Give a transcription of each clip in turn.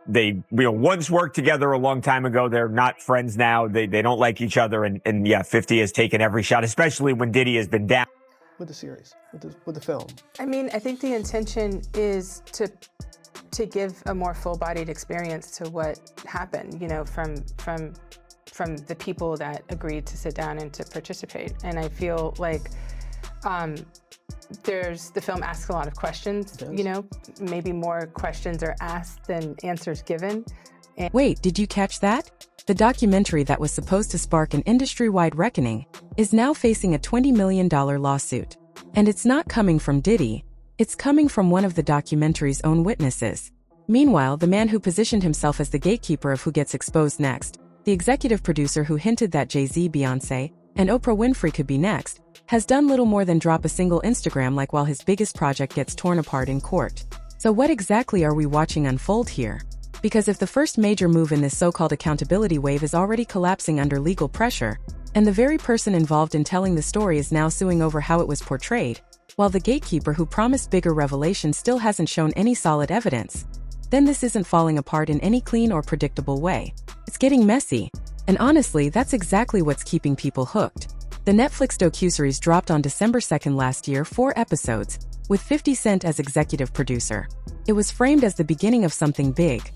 they once worked together a long time ago. They're not friends now. They don't like each other. And yeah, 50 has taken every shot, especially when Diddy has been down. With the series, with the film? I mean, I think the intention is to give a more full-bodied experience to what happened, from the people that agreed to sit down and to participate. And I feel like the film asks a lot of questions, maybe more questions are asked than answers given. Wait, did you catch that? The documentary that was supposed to spark an industry-wide reckoning is now facing a $20 million lawsuit. And it's not coming from Diddy, it's coming from one of the documentary's own witnesses. Meanwhile, the man who positioned himself as the gatekeeper of who gets exposed next, the executive producer who hinted that Jay-Z, Beyoncé, and Oprah Winfrey could be next, has done little more than drop a single Instagram like while his biggest project gets torn apart in court. So what exactly are we watching unfold here? Because if the first major move in this so-called accountability wave is already collapsing under legal pressure, and the very person involved in telling the story is now suing over how it was portrayed, while the gatekeeper who promised bigger revelations still hasn't shown any solid evidence, then this isn't falling apart in any clean or predictable way. It's getting messy. And honestly, that's exactly what's keeping people hooked. The Netflix docuseries dropped on December 2nd last year 4 episodes, with 50 Cent as executive producer. It was framed as the beginning of something big.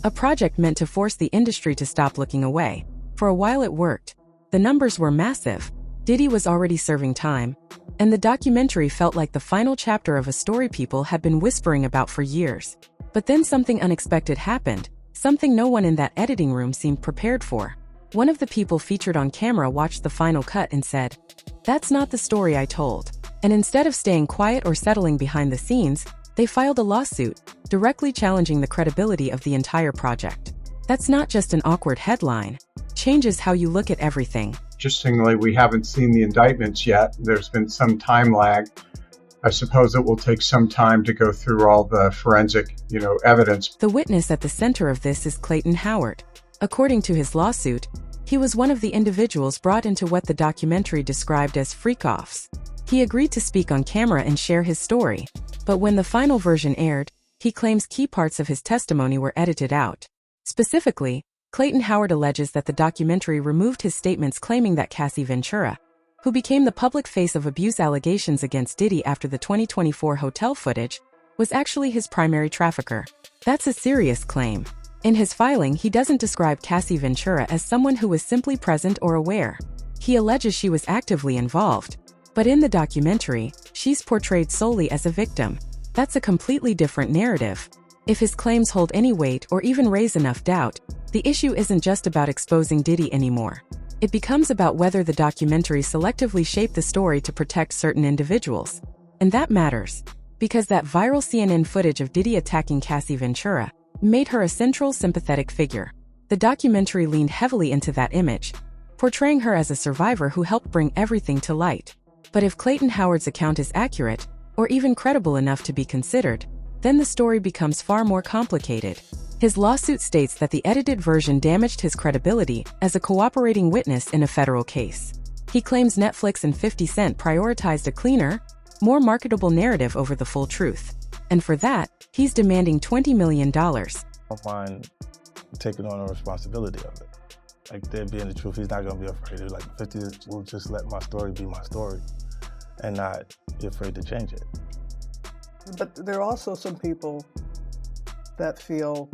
A project meant to force the industry to stop looking away. For a while it worked. The numbers were massive. Diddy was already serving time. And the documentary felt like the final chapter of a story people had been whispering about for years. But then something unexpected happened, something no one in that editing room seemed prepared for. One of the people featured on camera watched the final cut and said, "That's not the story I told." And instead of staying quiet or settling behind the scenes, they filed a lawsuit, directly challenging the credibility of the entire project. That's not just an awkward headline. Changes how you look at everything. Interestingly, we haven't seen the indictments yet. There's been some time lag. I suppose it will take some time to go through all the forensic, evidence. The witness at the center of this is Clayton Howard. According to his lawsuit, he was one of the individuals brought into what the documentary described as freak-offs. He agreed to speak on camera and share his story, but when the final version aired, he claims key parts of his testimony were edited out. Specifically, Clayton Howard alleges that the documentary removed his statements claiming that Cassie Ventura, who became the public face of abuse allegations against Diddy after the 2024 hotel footage, was actually his primary trafficker. That's a serious claim. In his filing, he doesn't describe Cassie Ventura as someone who was simply present or aware. He alleges she was actively involved. But in the documentary, she's portrayed solely as a victim. That's a completely different narrative. If his claims hold any weight or even raise enough doubt, the issue isn't just about exposing Diddy anymore. It becomes about whether the documentary selectively shaped the story to protect certain individuals. And that matters, because that viral CNN footage of Diddy attacking Cassie Ventura made her a central sympathetic figure. The documentary leaned heavily into that image, portraying her as a survivor who helped bring everything to light. But if Clayton Howard's account is accurate, or even credible enough to be considered, then the story becomes far more complicated. His lawsuit states that the edited version damaged his credibility as a cooperating witness in a federal case. He claims Netflix and 50 Cent prioritized a cleaner, more marketable narrative over the full truth. And for that, he's demanding $20 million. I don't mind taking on the responsibility of it. Like, there being the truth, he's not going to be afraid. Like, 50 will just let my story be my story and not be afraid to change it. But there are also some people that feel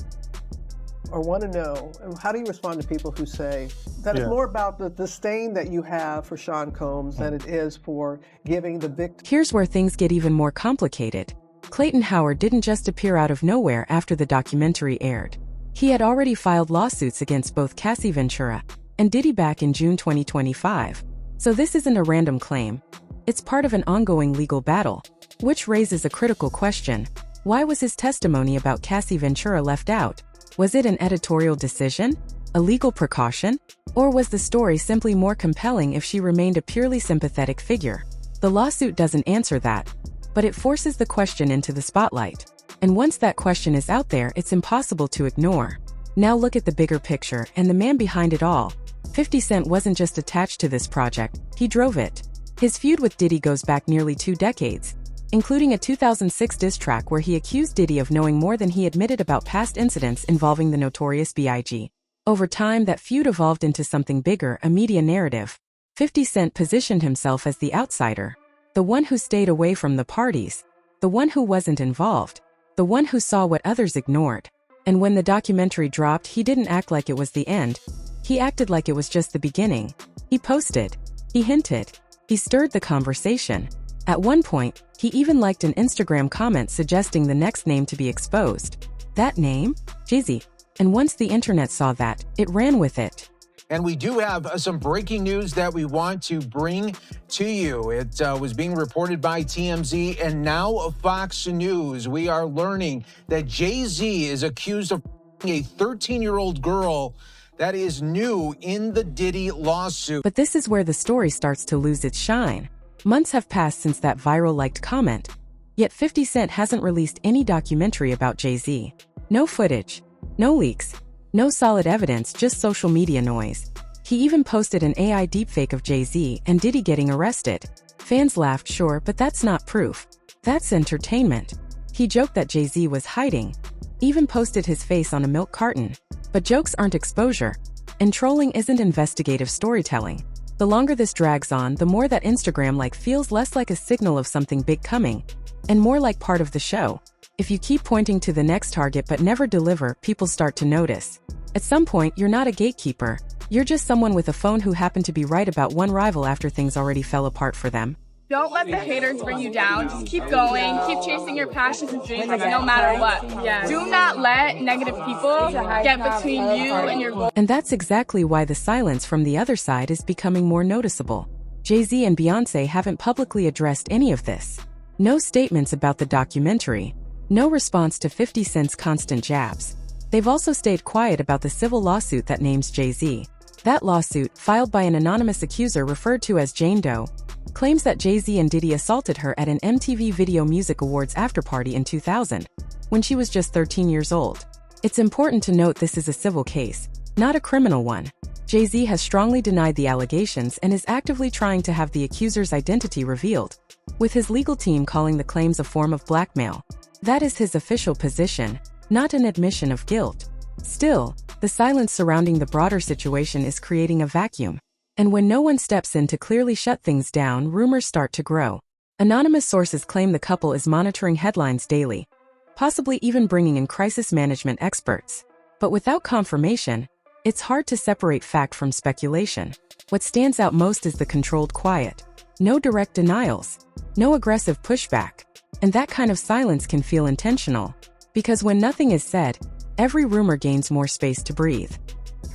or want to know, how do you respond to people who say that it's more about the disdain that you have for Sean Combs than it is for giving the victim? Here's where things get even more complicated. Clayton Howard didn't just appear out of nowhere after the documentary aired. He had already filed lawsuits against both Cassie Ventura and Diddy back in June 2025. So this isn't a random claim. It's part of an ongoing legal battle, which raises a critical question. Why was his testimony about Cassie Ventura left out? Was it an editorial decision? A legal precaution? Or was the story simply more compelling if she remained a purely sympathetic figure? The lawsuit doesn't answer that, but it forces the question into the spotlight. And once that question is out there, it's impossible to ignore. Now look at the bigger picture and the man behind it all. 50 Cent wasn't just attached to this project, he drove it. His feud with Diddy goes back nearly 2 decades, including a 2006 diss track where he accused Diddy of knowing more than he admitted about past incidents involving the notorious B.I.G. Over time, that feud evolved into something bigger, a media narrative. 50 Cent positioned himself as the outsider, the one who stayed away from the parties, the one who wasn't involved, the one who saw what others ignored. And when the documentary dropped, he didn't act like it was the end. He acted like it was just the beginning. He posted, he hinted, he stirred the conversation. At one point, he even liked an Instagram comment suggesting the next name to be exposed. That name? Jay-Z. And once the internet saw that, it ran with it. And we do have some breaking news that we want to bring to you. It was being reported by TMZ and now Fox News. We are learning that Jay-Z is accused of a 13-year-old girl. That is new in the Diddy lawsuit. But this is where the story starts to lose its shine. Months have passed since that viral liked comment. Yet 50 Cent hasn't released any documentary about Jay-Z. No footage, no leaks, no solid evidence, just social media noise. He even posted an AI deepfake of Jay-Z and Diddy getting arrested. Fans laughed, sure, but that's not proof. That's entertainment. He joked that Jay-Z was hiding, even posted his face on a milk carton. But jokes aren't exposure, and trolling isn't investigative storytelling. The longer this drags on, the more that Instagram like feels less like a signal of something big coming, and more like part of the show. If you keep pointing to the next target but never deliver, people start to notice. At some point, you're not a gatekeeper. You're just someone with a phone who happened to be right about one rival after things already fell apart for them. Don't let the haters bring you down. Just keep going. Keep chasing your passions and dreams no matter what. Do not let negative people get between you and your goals. And that's exactly why the silence from the other side is becoming more noticeable. Jay-Z and Beyoncé haven't publicly addressed any of this. No statements about the documentary. No response to 50 Cent's constant jabs. They've also stayed quiet about the civil lawsuit that names Jay-Z. That lawsuit, filed by an anonymous accuser referred to as Jane Doe, claims that Jay-Z and Diddy assaulted her at an MTV Video Music Awards afterparty in 2000, when she was just 13 years old. It's important to note this is a civil case, not a criminal one. Jay-Z has strongly denied the allegations and is actively trying to have the accuser's identity revealed, with his legal team calling the claims a form of blackmail. That is his official position, not an admission of guilt. Still, the silence surrounding the broader situation is creating a vacuum. And when no one steps in to clearly shut things down, rumors start to grow. Anonymous sources claim the couple is monitoring headlines daily, possibly even bringing in crisis management experts. But without confirmation, it's hard to separate fact from speculation. What stands out most is the controlled quiet. No direct denials, no aggressive pushback. And that kind of silence can feel intentional, because when nothing is said, every rumor gains more space to breathe.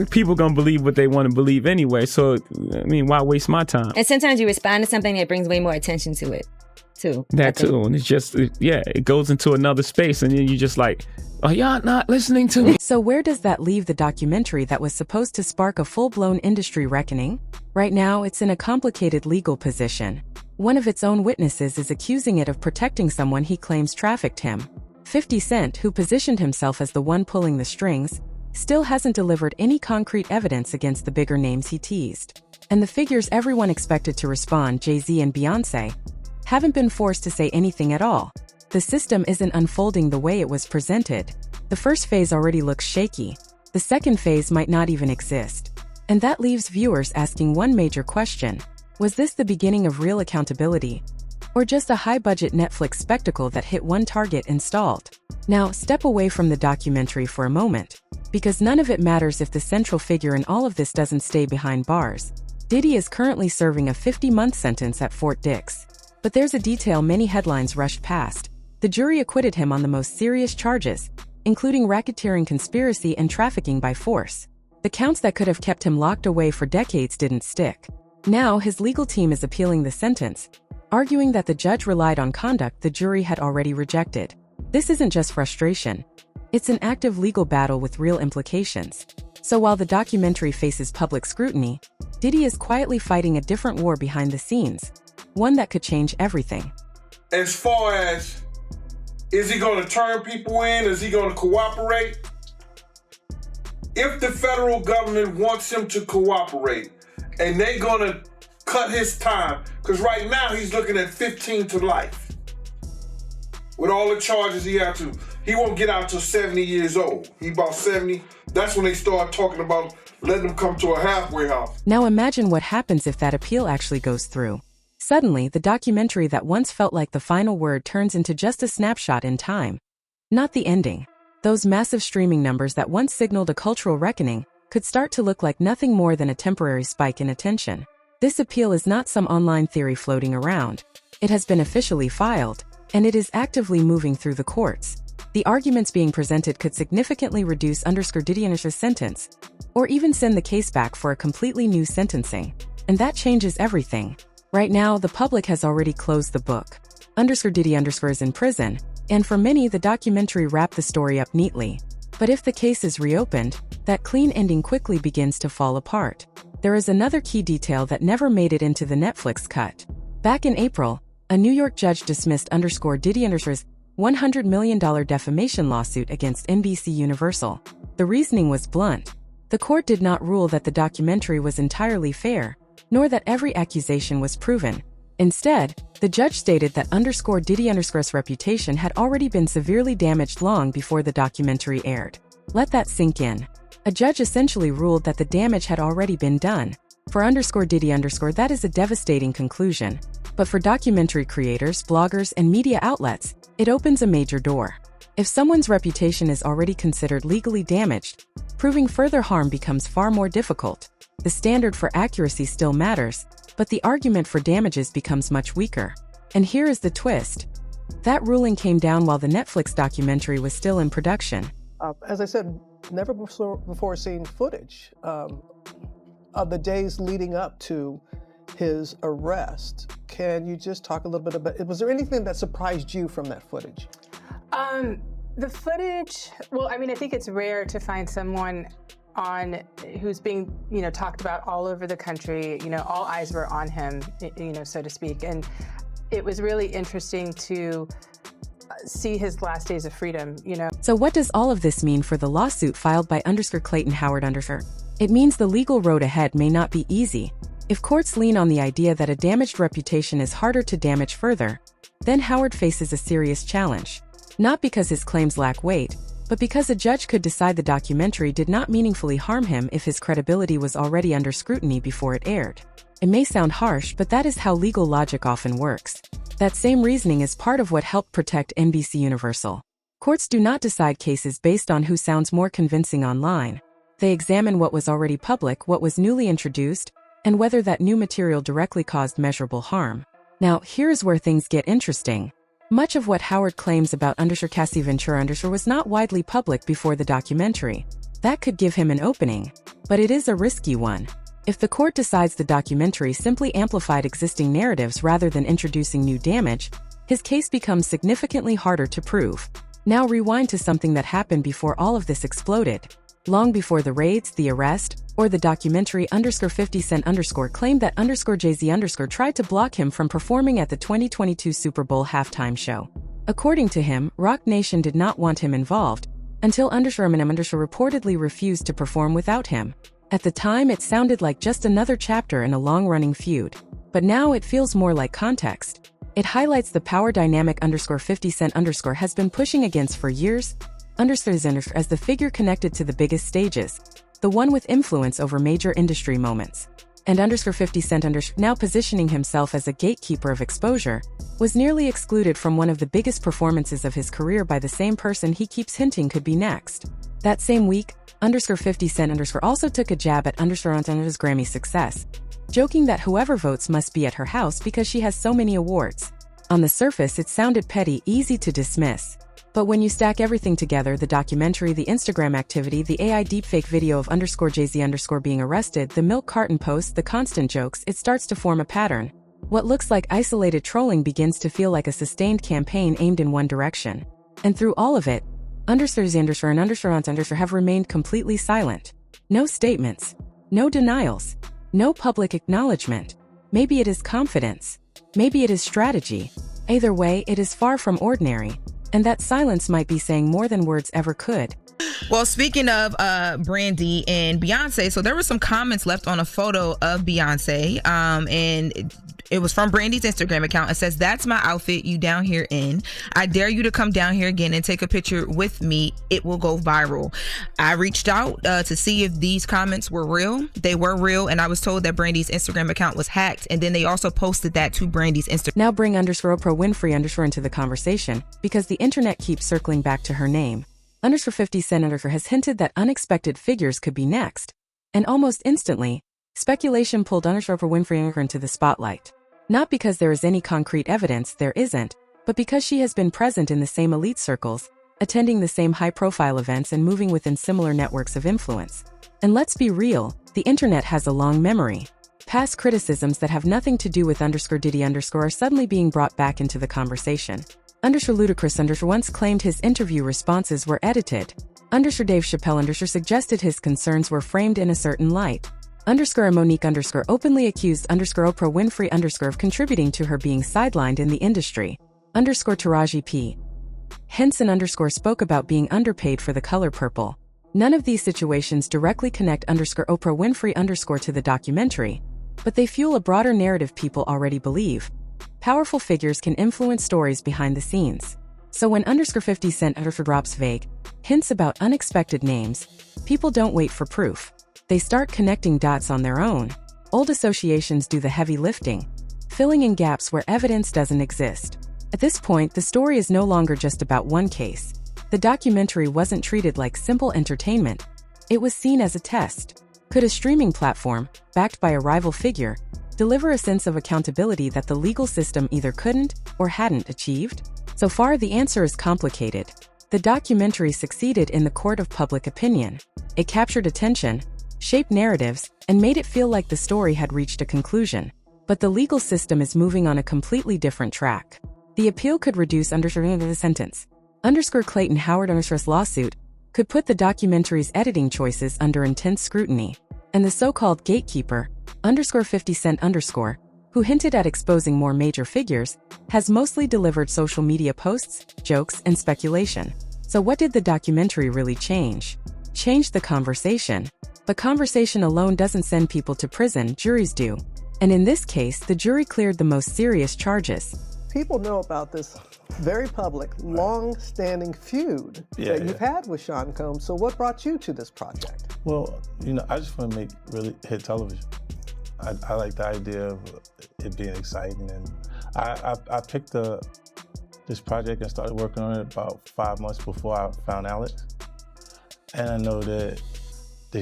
People gonna believe what they want to believe anyway, so I mean, why waste my time? And sometimes you respond to something that brings way more attention to it too. That too, and it's just, it goes into another space, and then you just like, are y'all not listening to me? So where does that leave the documentary that was supposed to spark a full-blown industry reckoning? Right now, it's in a complicated legal position. One of its own witnesses is accusing it of protecting someone he claims trafficked him. 50 Cent, who positioned himself as the one pulling the strings, still hasn't delivered any concrete evidence against the bigger names he teased. And the figures everyone expected to respond, Jay-Z and Beyoncé, haven't been forced to say anything at all. The system isn't unfolding the way it was presented. The first phase already looks shaky. The second phase might not even exist. And that leaves viewers asking one major question. Was this the beginning of real accountability? Or just a high-budget Netflix spectacle that hit one target and stalled? Now, step away from the documentary for a moment, because none of it matters if the central figure in all of this doesn't stay behind bars. Diddy is currently serving a 50-month sentence at Fort Dix. But there's a detail many headlines rushed past. The jury acquitted him on the most serious charges, including racketeering, conspiracy, and trafficking by force. The counts that could have kept him locked away for decades didn't stick. Now, his legal team is appealing the sentence, arguing that the judge relied on conduct the jury had already rejected. This isn't just frustration. It's an active legal battle with real implications. So while the documentary faces public scrutiny, Diddy is quietly fighting a different war behind the scenes, one that could change everything. As far as, is he going to turn people in? Is he going to cooperate? If the federal government wants him to cooperate and they're going to cut his time, because right now he's looking at 15 to life. with all the charges he had to. He won't get out till 70 years old. He about 70. That's when they start talking about letting him come to a halfway house. Now imagine what happens if that appeal actually goes through. Suddenly, the documentary that once felt like the final word turns into just a snapshot in time. Not the ending. Those massive streaming numbers that once signaled a cultural reckoning could start to look like nothing more than a temporary spike in attention. This appeal is not some online theory floating around. It has been officially filed, and it is actively moving through the courts. The arguments being presented could significantly reduce Diddy's sentence, or even send the case back for a completely new sentencing. And that changes everything. Right now, the public has already closed the book. Diddy is in prison, and for many, the documentary wrapped the story up neatly. But if the case is reopened, that clean ending quickly begins to fall apart. There is another key detail that never made it into the Netflix cut. Back in April, a New York judge dismissed Diddy's $100 million defamation lawsuit against NBC Universal. The reasoning was blunt. The court did not rule that the documentary was entirely fair, nor that every accusation was proven. Instead, the judge stated that Diddy's reputation had already been severely damaged long before the documentary aired. Let that sink in. A judge essentially ruled that the damage had already been done. For Diddy, that is a devastating conclusion. But for documentary creators, bloggers, and media outlets, it opens a major door. If someone's reputation is already considered legally damaged, proving further harm becomes far more difficult. The standard for accuracy still matters, but the argument for damages becomes much weaker. And here is the twist. That ruling came down while the Netflix documentary was still in production. As I said, never before seen footage of the days leading up to his arrest. Can you just talk a little bit about, was there anything that surprised you from that footage? The footage, well, I mean, I think it's rare to find someone who's being, talked about all over the country. All eyes were on him, so to speak. And it was really interesting to see his last days of freedom, So what does all of this mean for the lawsuit filed by Clayton Howard It means the legal road ahead may not be easy. If courts lean on the idea that a damaged reputation is harder to damage further, then Howard faces a serious challenge. Not because his claims lack weight, but because a judge could decide the documentary did not meaningfully harm him if his credibility was already under scrutiny before it aired. It may sound harsh, but that is how legal logic often works. That same reasoning is part of what helped protect NBC Universal. Courts do not decide cases based on who sounds more convincing online. They examine what was already public, what was newly introduced, and whether that new material directly caused measurable harm. Now, here's where things get interesting. Much of what Howard claims about Cassie Ventura was not widely public before the documentary. That could give him an opening, but it is a risky one. If the court decides the documentary simply amplified existing narratives rather than introducing new damage, his case becomes significantly harder to prove. Now rewind to something that happened before all of this exploded. Long before the raids, the arrest, or the documentary, 50 Cent claimed that Jay-Z tried to block him from performing at the 2022 Super Bowl halftime show. According to him, Roc Nation did not want him involved until Eminem reportedly refused to perform without him. At the time, it sounded like just another chapter in a long-running feud. But now it feels more like context. It highlights the power dynamic 50 Cent has been pushing against for years, as the figure connected to the biggest stages, the one with influence over major industry moments. And 50 Cent now positioning himself as a gatekeeper of exposure, was nearly excluded from one of the biggest performances of his career by the same person he keeps hinting could be next. That same week, 50 Cent also took a jab at Grammy success, joking that whoever votes must be at her house because she has so many awards. On the surface, it sounded petty, easy to dismiss. But when you stack everything together, the documentary, the Instagram activity, the AI deepfake video of Jay-Z being arrested, the milk carton posts, the constant jokes, it starts to form a pattern. What looks like isolated trolling begins to feel like a sustained campaign aimed in one direction. And through all of it, Jay-Z and have remained completely silent. No statements. No denials. No public acknowledgement. Maybe it is confidence. Maybe it is strategy. Either way, it is far from ordinary. And that silence might be saying more than words ever could. Well, speaking of Brandy and Beyonce, so there were some comments left on a photo of Beyonce, and it was from Brandy's Instagram account. It says, "That's my outfit you down here in. I dare you to come down here again and take a picture with me. It will go viral." I reached out to see if these comments were real. They were real, and I was told that Brandy's Instagram account was hacked, and then they also posted that to Brandy's Instagram. Now bring _Oprah Winfrey _ into the conversation, because the internet keeps circling back to her name. _50 Cent has hinted that unexpected figures could be next. And almost instantly, speculation pulled Oprah Winfrey into the spotlight. Not because there is any concrete evidence, there isn't, but because she has been present in the same elite circles, attending the same high-profile events and moving within similar networks of influence. And let's be real, the internet has a long memory. Past criticisms that have nothing to do with _Diddy are suddenly being brought back into the conversation. Ludacris once claimed his interview responses were edited. Dave Chappelle suggested his concerns were framed in a certain light. Monique openly accused Oprah Winfrey of contributing to her being sidelined in the industry. Taraji P. Henson spoke about being underpaid for the color purple. None of these situations directly connect Oprah Winfrey to the documentary, but they fuel a broader narrative people already believe. Powerful figures can influence stories behind the scenes. So when _50 Cent drops vague hints about unexpected names, people don't wait for proof. They start connecting dots on their own. Old associations do the heavy lifting, filling in gaps where evidence doesn't exist. At this point, the story is no longer just about one case. The documentary wasn't treated like simple entertainment. It was seen as a test. Could a streaming platform, backed by a rival figure, deliver a sense of accountability that the legal system either couldn't or hadn't achieved? So far, the answer is complicated. The documentary succeeded in the court of public opinion. It captured attention, shaped narratives, and made it feel like the story had reached a conclusion. But the legal system is moving on a completely different track. The appeal could reduce the sentence. Clayton Howard lawsuit could put the documentary's editing choices under intense scrutiny. And the so-called gatekeeper, _50 Cent who hinted at exposing more major figures, has mostly delivered social media posts, jokes, and speculation. So what did the documentary really change? Change the conversation. But conversation alone doesn't send people to prison, juries do. And in this case, the jury cleared the most serious charges. People know about this very public, long-standing feud that you've had with Sean Combs. So what brought you to this project? Well, I just want to make really hit television. I like the idea of it being exciting, and I picked this project and started working on it about 5 months before I found Alex. And I know that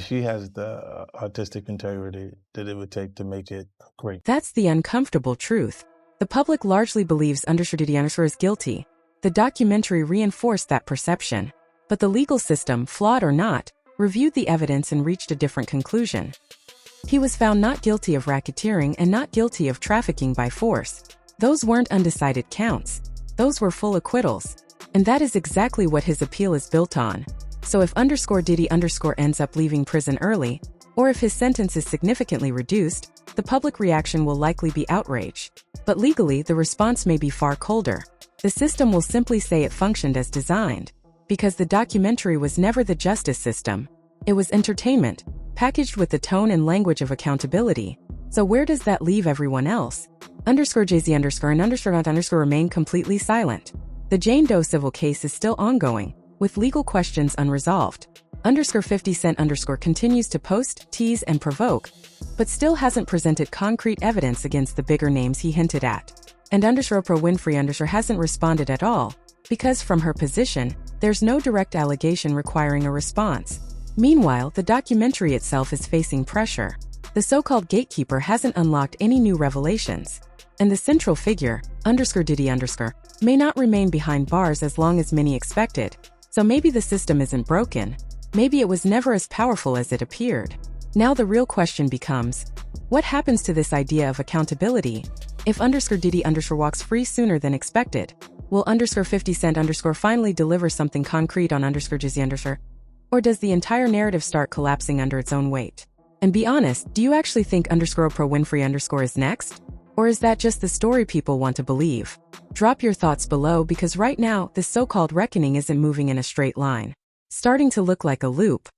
she has the artistic integrity that it would take to make it great. That's the uncomfortable truth. The public largely believes Diddy is guilty. The documentary reinforced that perception. But the legal system, flawed or not, reviewed the evidence and reached a different conclusion. He was found not guilty of racketeering and not guilty of trafficking by force. Those weren't undecided counts. Those were full acquittals. And that is exactly what his appeal is built on. So if _Diddy ends up leaving prison early, or if his sentence is significantly reduced, the public reaction will likely be outrage. But legally, the response may be far colder. The system will simply say it functioned as designed. Because the documentary was never the justice system. It was entertainment, packaged with the tone and language of accountability. So where does that leave everyone else? _Jay-Z and remain completely silent. The Jane Doe civil case is still ongoing, with legal questions unresolved. _50 Cent continues to post, tease, and provoke, but still hasn't presented concrete evidence against the bigger names he hinted at. And Oprah Winfrey hasn't responded at all, because from her position, there's no direct allegation requiring a response. Meanwhile, the documentary itself is facing pressure. The so-called gatekeeper hasn't unlocked any new revelations. And the central figure, _Diddy may not remain behind bars as long as many expected. So maybe the system isn't broken. Maybe it was never as powerful as it appeared. Now the real question becomes, what happens to this idea of accountability? If _Diddy walks free sooner than expected, will _50 Cent finally deliver something concrete on Jay-Z or does the entire narrative start collapsing under its own weight? And be honest, do you actually think Oprah Winfrey is next? Or is that just the story people want to believe? Drop your thoughts below, because right now, this so-called reckoning isn't moving in a straight line. starting to look like a loop,